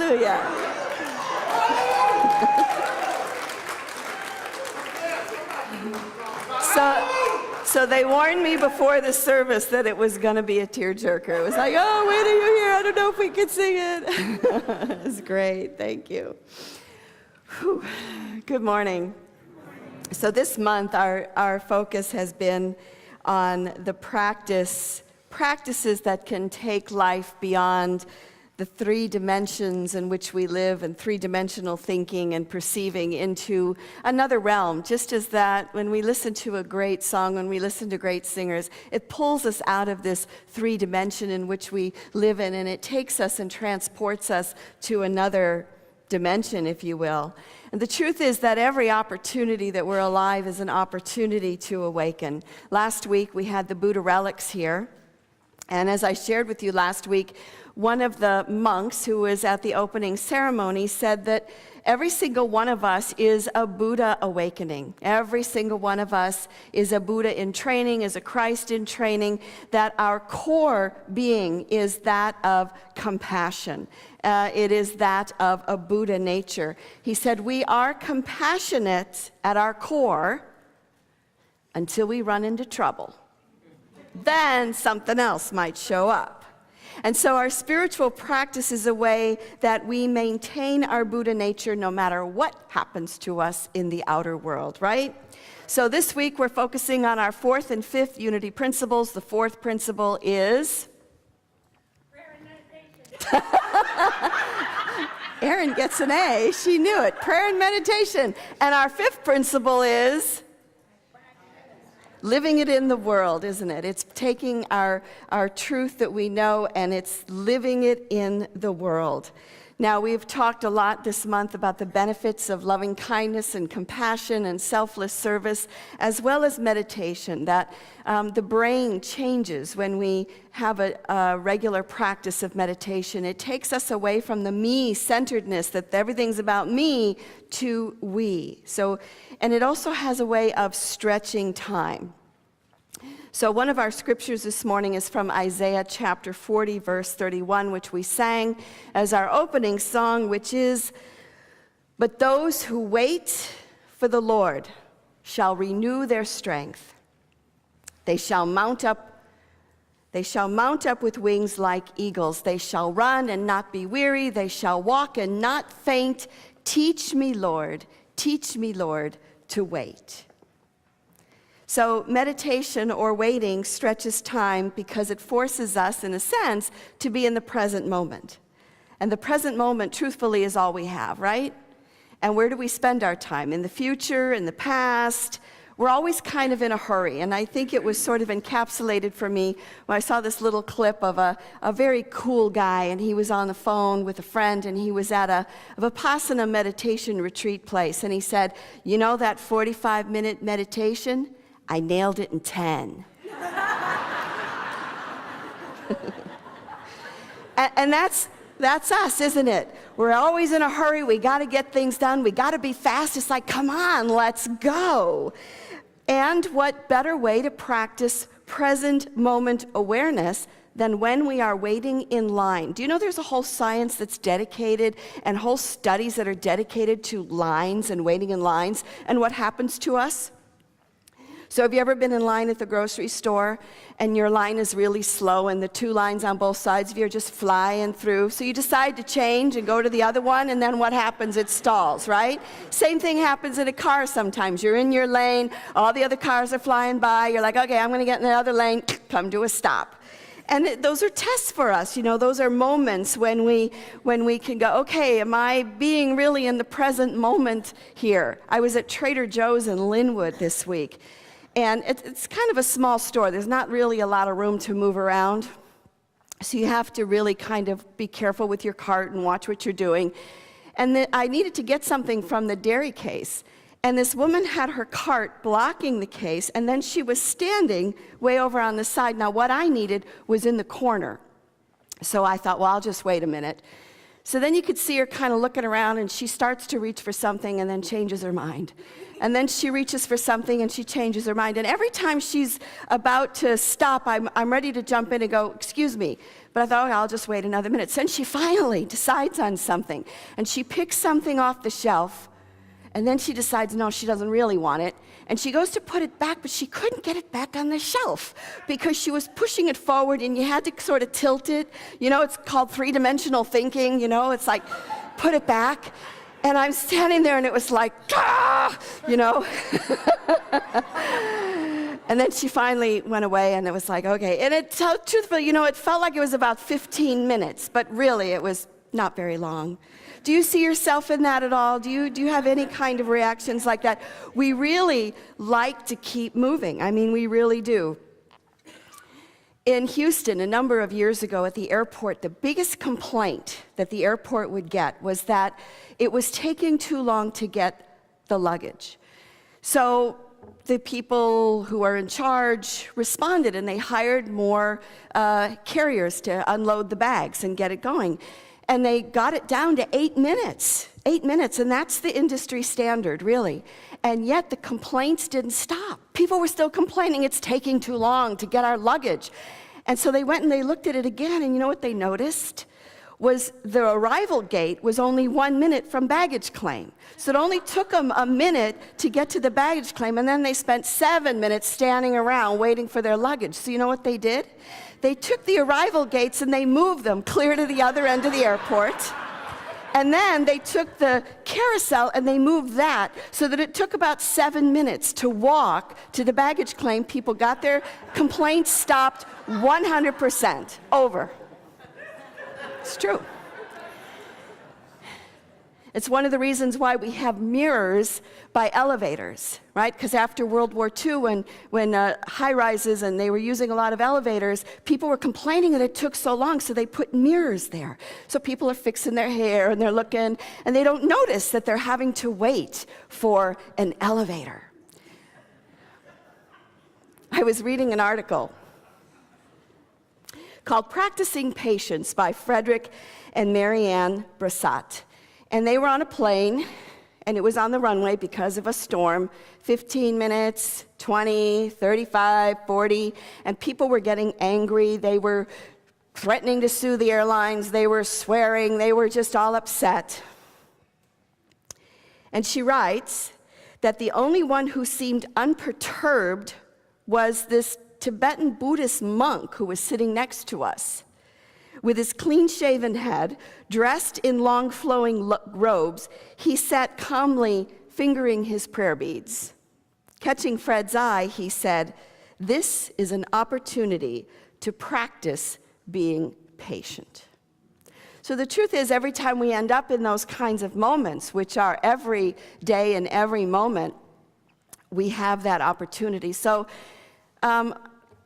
Hallelujah. So they warned me before the service that it was going to be a tearjerker. It was like, oh, wait till you're here. I don't know if we can sing it. It was great. Thank you. Whew. Good morning. So this month, our focus has been on the practices that can take life beyond the three dimensions in which we live and three-dimensional thinking and perceiving into another realm. Just as that when we listen to a great song, when we listen to great singers, it pulls us out of this three dimension in which we live in, and it takes us and transports us to another dimension, if you will. And the truth is that every opportunity that we're alive is an opportunity to awaken. Last week we had the Buddha relics here, and as I shared with you last week, one of the monks who was at the opening ceremony said that every single one of us is a Buddha awakening. Every single one of us is a Buddha in training, is a Christ in training, that our core being is that of compassion. It is that of a Buddha nature. He said, we are compassionate at our core until we run into trouble. Then something else might show up. And so our spiritual practice is a way that we maintain our Buddha nature no matter what happens to us in the outer world, right? So this week we're focusing on our fourth and fifth unity principles. The fourth principle is... prayer and meditation. Erin gets an A. She knew it. Prayer and meditation. And our fifth principle is... living it in the world, isn't it? It's taking our truth that we know and it's living it in the world. Now, we've talked a lot this month about the benefits of loving kindness and compassion and selfless service, as well as meditation, that the brain changes when we have a regular practice of meditation. It takes us away from the me-centeredness, that everything's about me, to we. So, and it also has a way of stretching time. So one of our scriptures this morning is from Isaiah chapter 40, verse 31, which we sang as our opening song, which is, "But those who wait for the Lord shall renew their strength. They shall mount up with wings like eagles. They shall run and not be weary. They shall walk and not faint. Teach me, Lord, to wait." So meditation or waiting stretches time because it forces us, in a sense, to be in the present moment. And the present moment, truthfully, is all we have, right? And where do we spend our time? In the future, in the past? We're always kind of in a hurry. And I think it was sort of encapsulated for me when I saw this little clip of a very cool guy, and he was on the phone with a friend, and he was at a Vipassana meditation retreat place. And he said, you know that 45-minute meditation? I nailed it in 10. And that's us, isn't it? We're always in a hurry. We got to get things done. We got to be fast. It's like, come on, let's go. And what better way to practice present moment awareness than when we are waiting in line? Do you know there's a whole science that's dedicated and whole studies that are dedicated to lines and waiting in lines and what happens to us? So have you ever been in line at the grocery store and your line is really slow and the two lines on both sides of you are just flying through? So you decide to change and go to the other one, and then what happens? It stalls, right? Same thing happens in a car sometimes. You're in your lane, all the other cars are flying by, you're like, okay, I'm going to get in the other lane, come to a stop. And those are tests for us, you know, those are moments when we can go, okay, am I being really in the present moment here? I was at Trader Joe's in Linwood this week. And it's kind of a small store. There's not really a lot of room to move around. So you have to really kind of be careful with your cart and watch what you're doing. And I needed to get something from the dairy case. And this woman had her cart blocking the case, and then she was standing way over on the side. Now, what I needed was in the corner. So I thought, well, I'll just wait a minute. So then you could see her kind of looking around, and she starts to reach for something and then changes her mind. And then she reaches for something and she changes her mind. And every time she's about to stop, I'm ready to jump in and go, excuse me. But I thought, I'll just wait another minute. So then she finally decides on something. And she picks something off the shelf. And then she decides, no, she doesn't really want it. And she goes to put it back, but she couldn't get it back on the shelf because she was pushing it forward, and you had to sort of tilt it. You know, it's called three-dimensional thinking, you know. It's like, put it back. And I'm standing there, and it was like, ah, you know. And then she finally went away, and it was like, okay. And truthfully, you know, it felt like it was about 15 minutes, but really it was not very long. Do you see yourself in that at all? Do you have any kind of reactions like that? We really like to keep moving. I mean, we really do. In Houston, a number of years ago at the airport, the biggest complaint that the airport would get was that it was taking too long to get the luggage. So the people who are in charge responded, and they hired more carriers to unload the bags and get it going. And they got it down to 8 minutes, and that's the industry standard, really. And yet the complaints didn't stop. People were still complaining, it's taking too long to get our luggage. And so they went and they looked at it again, and you know what they noticed? Was the arrival gate was only 1 minute from baggage claim. So it only took them a minute to get to the baggage claim, and then they spent 7 minutes standing around waiting for their luggage. So you know what they did? They took the arrival gates and they moved them clear to the other end of the airport. And then they took the carousel and they moved that so that it took about 7 minutes to walk to the baggage claim. People got their complaints stopped 100%. Over. It's true. It's one of the reasons why we have mirrors by elevators, right? Because after World War II, when high-rises and they were using a lot of elevators, people were complaining that it took so long, so they put mirrors there. So people are fixing their hair and they're looking, and they don't notice that they're having to wait for an elevator. I was reading an article called Practicing Patience by Frederick and Marianne Brassat. And they were on a plane, and it was on the runway because of a storm, 15 minutes, 20, 35, 40, and people were getting angry. They were threatening to sue the airlines. They were swearing. They were just all upset. And she writes that the only one who seemed unperturbed was this Tibetan Buddhist monk who was sitting next to us. With his clean-shaven head, dressed in long flowing robes, he sat calmly fingering his prayer beads. Catching Fred's eye, he said, "This is an opportunity to practice being patient." So the truth is, every time we end up in those kinds of moments, which are every day and every moment, we have that opportunity. So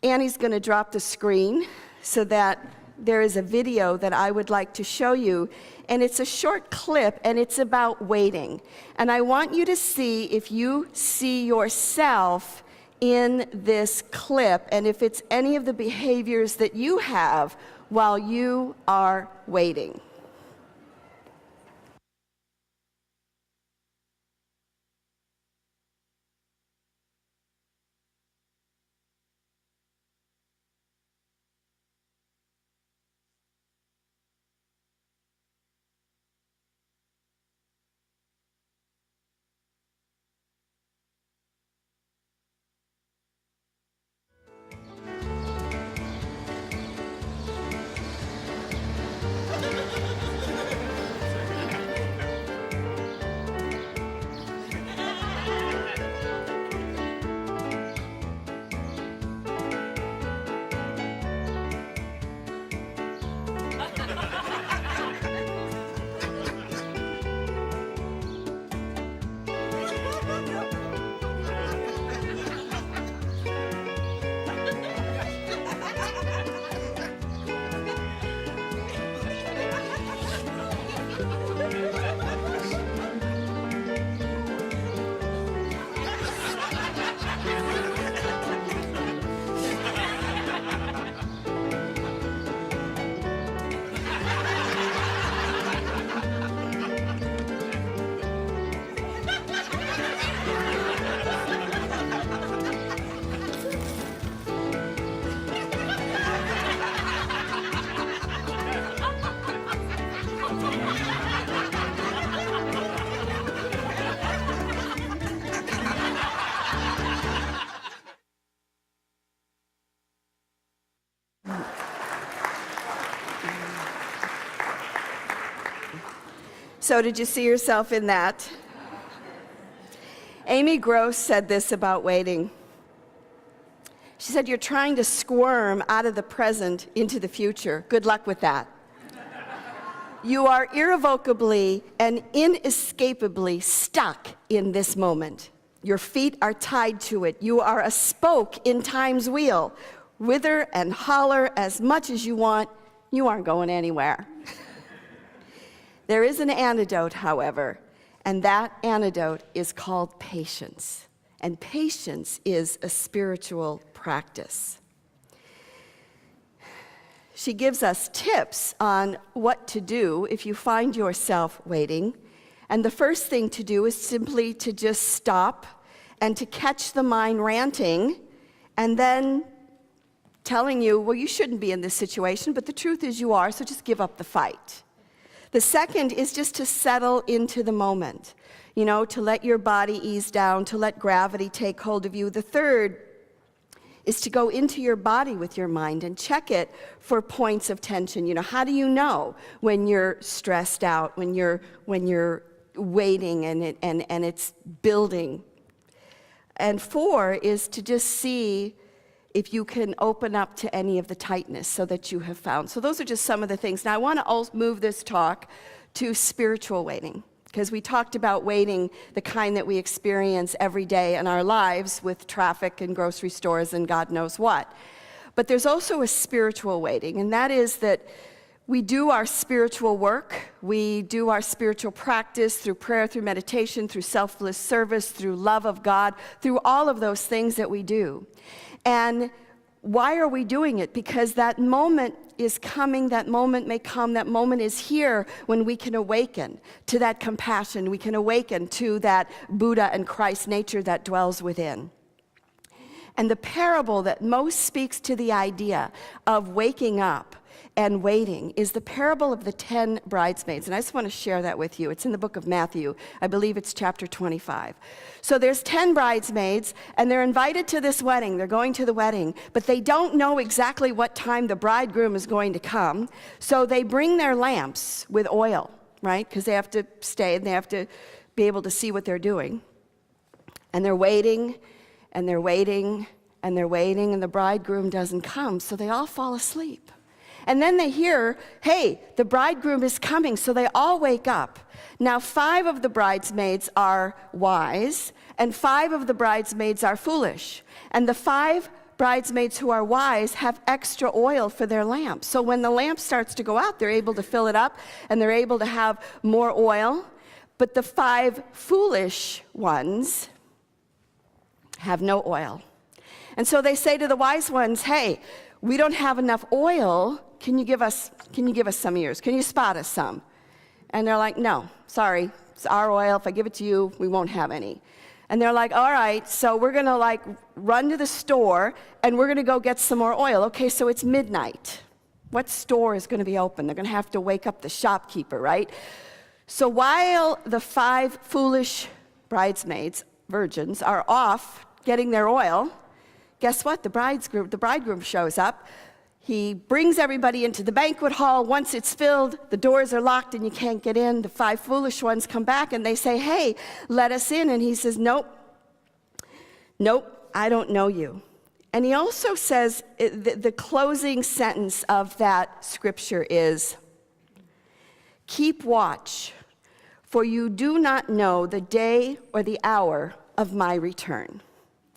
Annie's going to drop the screen so that there is a video that I would like to show you, and it's a short clip, and it's about waiting. And I want you to see if you see yourself in this clip, and if it's any of the behaviors that you have while you are waiting. So did you see yourself in that? Amy Gross said this about waiting. She said, you're trying to squirm out of the present into the future. Good luck with that. You are irrevocably and inescapably stuck in this moment. Your feet are tied to it. You are a spoke in time's wheel. Wither and holler as much as you want, you aren't going anywhere. There is an antidote, however, and that antidote is called patience. And patience is a spiritual practice. She gives us tips on what to do if you find yourself waiting. And the first thing to do is simply to just stop and to catch the mind ranting and then telling you, well, you shouldn't be in this situation, but the truth is you are, so just give up the fight. The second is just to settle into the moment, to let your body ease down, to let gravity take hold of you. The third is to go into your body with your mind and check it for points of tension. How do you know when you're stressed out, when you're waiting and it's building? And 4 is to just see if you can open up to any of the tightness so that you have found. So those are just some of the things. Now I want to also move this talk to spiritual waiting, because we talked about waiting, the kind that we experience every day in our lives with traffic and grocery stores and God knows what. But there's also a spiritual waiting, and that is that we do our spiritual work, we do our spiritual practice through prayer, through meditation, through selfless service, through love of God, through all of those things that we do. And why are we doing it? Because that moment is coming, that moment may come, that moment is here when we can awaken to that compassion, we can awaken to that Buddha and Christ nature that dwells within. And the parable that most speaks to the idea of waking up and waiting is the parable of the 10 bridesmaids. And I just want to share that with you. It's in the book of Matthew. I believe it's chapter 25. So there's 10 bridesmaids, and they're invited to this wedding. They're going to the wedding, but they don't know exactly what time the bridegroom is going to come. So they bring their lamps with oil, right? Because they have to stay, and they have to be able to see what they're doing. And they're waiting, and they're waiting, and they're waiting, and the bridegroom doesn't come. So they all fall asleep. And then they hear, hey, the bridegroom is coming, so they all wake up. Now 5 of the bridesmaids are wise, and 5 of the bridesmaids are foolish. And the 5 bridesmaids who are wise have extra oil for their lamps. So when the lamp starts to go out, they're able to fill it up, and they're able to have more oil. But the 5 foolish ones have no oil. And so they say to the wise ones, hey, we don't have enough oil. Can you give us some of yours? Can you spot us some? And they're like, no, sorry, it's our oil. If I give it to you, we won't have any. And they're like, all right, so we're going to run to the store and we're going to go get some more oil. Okay, so it's midnight. What store is going to be open? They're going to have to wake up the shopkeeper, right? So while the 5 foolish bridesmaids, virgins, are off getting their oil, guess what? The bridegroom shows up. He brings everybody into the banquet hall. Once it's filled, the doors are locked and you can't get in. The 5 foolish ones come back and they say, hey, let us in. And he says, nope, I don't know you. And he also says, the closing sentence of that scripture is, keep watch, for you do not know the day or the hour of my return.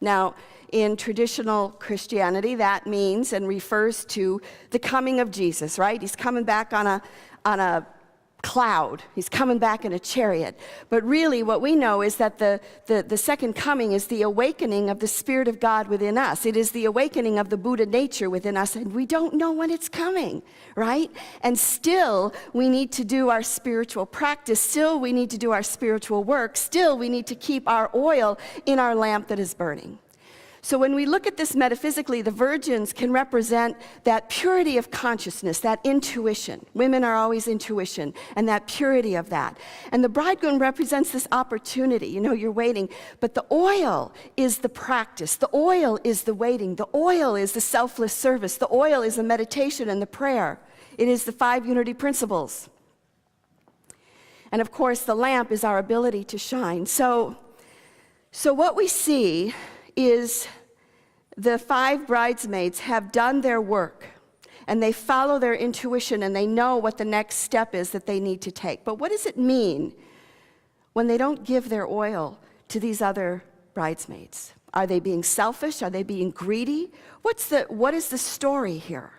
Now, in traditional Christianity, that means and refers to the coming of Jesus, right? He's coming back on a cloud. He's coming back in a chariot. But really what we know is that the second coming is the awakening of the Spirit of God within us. It is the awakening of the Buddha nature within us, and we don't know when it's coming, right? And still we need to do our spiritual practice. Still we need to do our spiritual work. Still we need to keep our oil in our lamp that is burning. So when we look at this metaphysically, the virgins can represent that purity of consciousness, that intuition. Women are always intuition, and that purity of that. And the bridegroom represents this opportunity. You're waiting. But the oil is the practice. The oil is the waiting. The oil is the selfless service. The oil is the meditation and the prayer. It is the 5 unity principles. And of course, the lamp is our ability to shine. So what we see is the 5 bridesmaids have done their work, and they follow their intuition, and they know what the next step is that they need to take. But what does it mean when they don't give their oil to these other bridesmaids? Are they being selfish? Are they being greedy? What is the story here?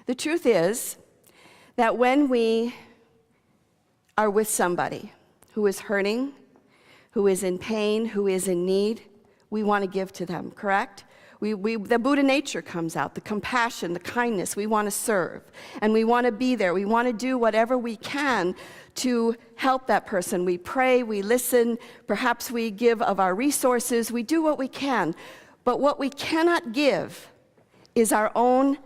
The truth is that when we are with somebody who is hurting, who is in pain, who is in need, we want to give to them, correct? The Buddha nature comes out, the compassion, the kindness. We want to serve, and we want to be there. We want to do whatever we can to help that person. We pray, we listen, perhaps we give of our resources. We do what we can. But what we cannot give is our own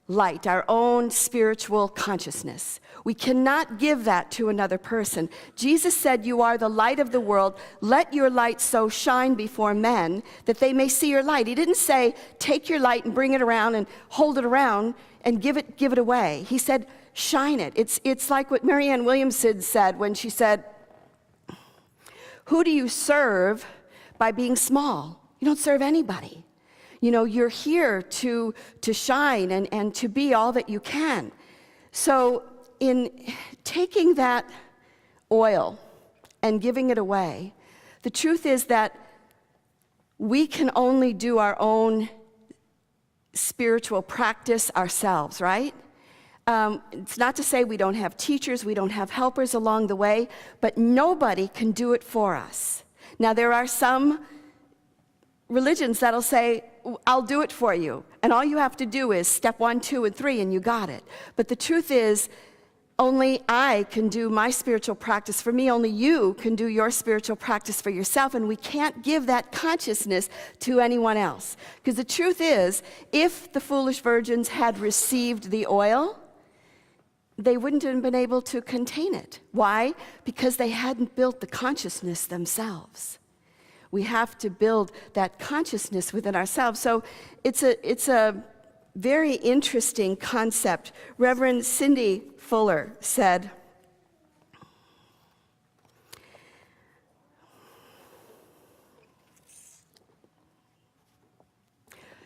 light, our own spiritual consciousness. We cannot give that to another person. Jesus said, "You are the light of the world. Let your light so shine before men that they may see your light." He didn't say, take your light and bring it around and hold it around and give it away. He said, shine it. It's like what Marianne Williamson said when she said, who do you serve by being small? You don't serve anybody. You know, you're here to shine and to be all that you can. So in taking that oil and giving it away, the truth is that we can only do our own spiritual practice ourselves, right? It's not to say we don't have teachers, we don't have helpers along the way, but nobody can do it for us. Now, there are some religions that'll say, I'll do it for you, and all you have to do is step 1, 2, and 3, and you got it. But the truth is, only I can do my spiritual practice for me, only you can do your spiritual practice for yourself, and we can't give that consciousness to anyone else. Because the truth is, if the foolish virgins had received the oil, they wouldn't have been able to contain it. Why? Because they hadn't built the consciousness themselves. We have to build that consciousness within ourselves. So it's a very interesting concept. Reverend Cindy Fuller said,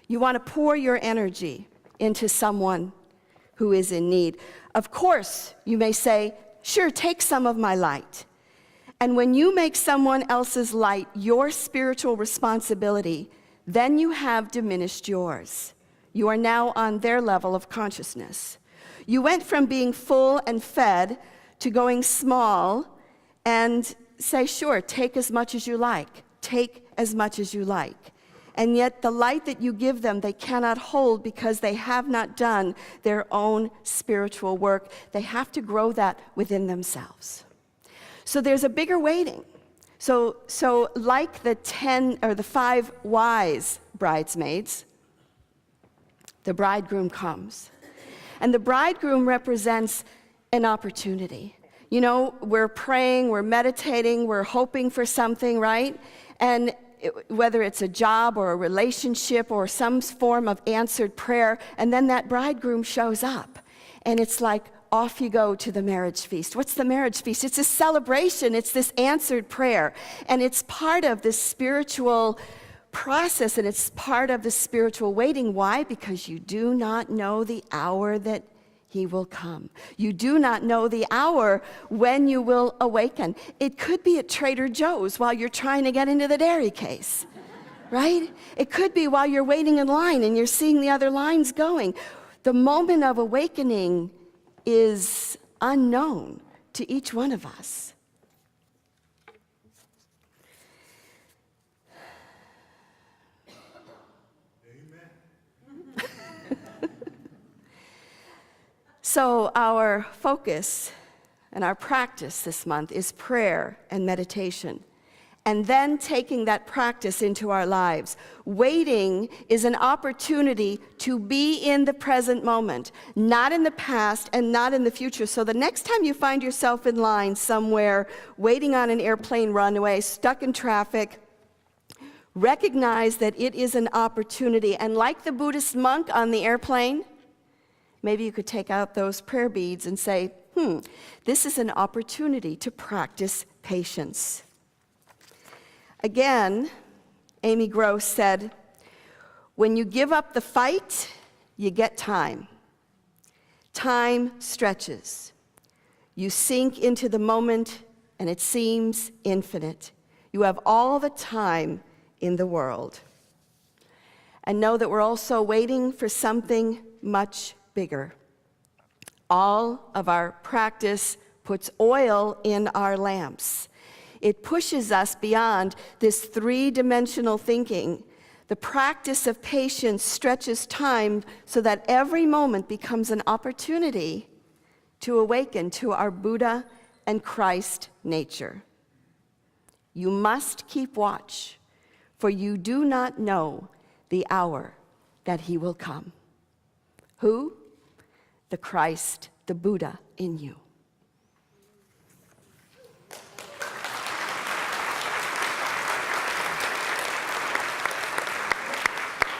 you want to pour your energy into someone who is in need. Of course, you may say, sure, take some of my light. And when you make someone else's light your spiritual responsibility, then you have diminished yours. You are now on their level of consciousness. You went from being full and fed to going small and say, sure, take as much as you like. Take as much as you like. And yet the light that you give them, they cannot hold because they have not done their own spiritual work. They have to grow that within themselves. So there's a bigger waiting. So like the 5 wise bridesmaids, the bridegroom comes. And the bridegroom represents an opportunity. You know, we're praying, we're meditating, we're hoping for something, right? And whether it's a job or a relationship or some form of answered prayer, and then that bridegroom shows up. And it's like, off you go to the marriage feast. What's the marriage feast? It's a celebration. It's this answered prayer. And it's part of this spiritual process, and it's part of the spiritual waiting. Why? Because you do not know the hour that he will come. You do not know the hour when you will awaken. It could be at Trader Joe's while you're trying to get into the dairy case, right? It could be while you're waiting in line and you're seeing the other lines going. The moment of awakening is unknown to each one of us. Amen. So our focus and our practice this month is prayer and meditation. And then taking that practice into our lives. Waiting is an opportunity to be in the present moment, not in the past and not in the future. So the next time you find yourself in line somewhere, waiting on an airplane runway, stuck in traffic, recognize that it is an opportunity. And like the Buddhist monk on the airplane, maybe you could take out those prayer beads and say, this is an opportunity to practice patience. Again, Amy Gross said, when you give up the fight, you get time. Time stretches. You sink into the moment, and it seems infinite. You have all the time in the world. And know that we're also waiting for something much bigger. All of our practice puts oil in our lamps. It pushes us beyond this three-dimensional thinking. The practice of patience stretches time so that every moment becomes an opportunity to awaken to our Buddha and Christ nature. You must keep watch, for you do not know the hour that he will come. Who? The Christ, the Buddha in you.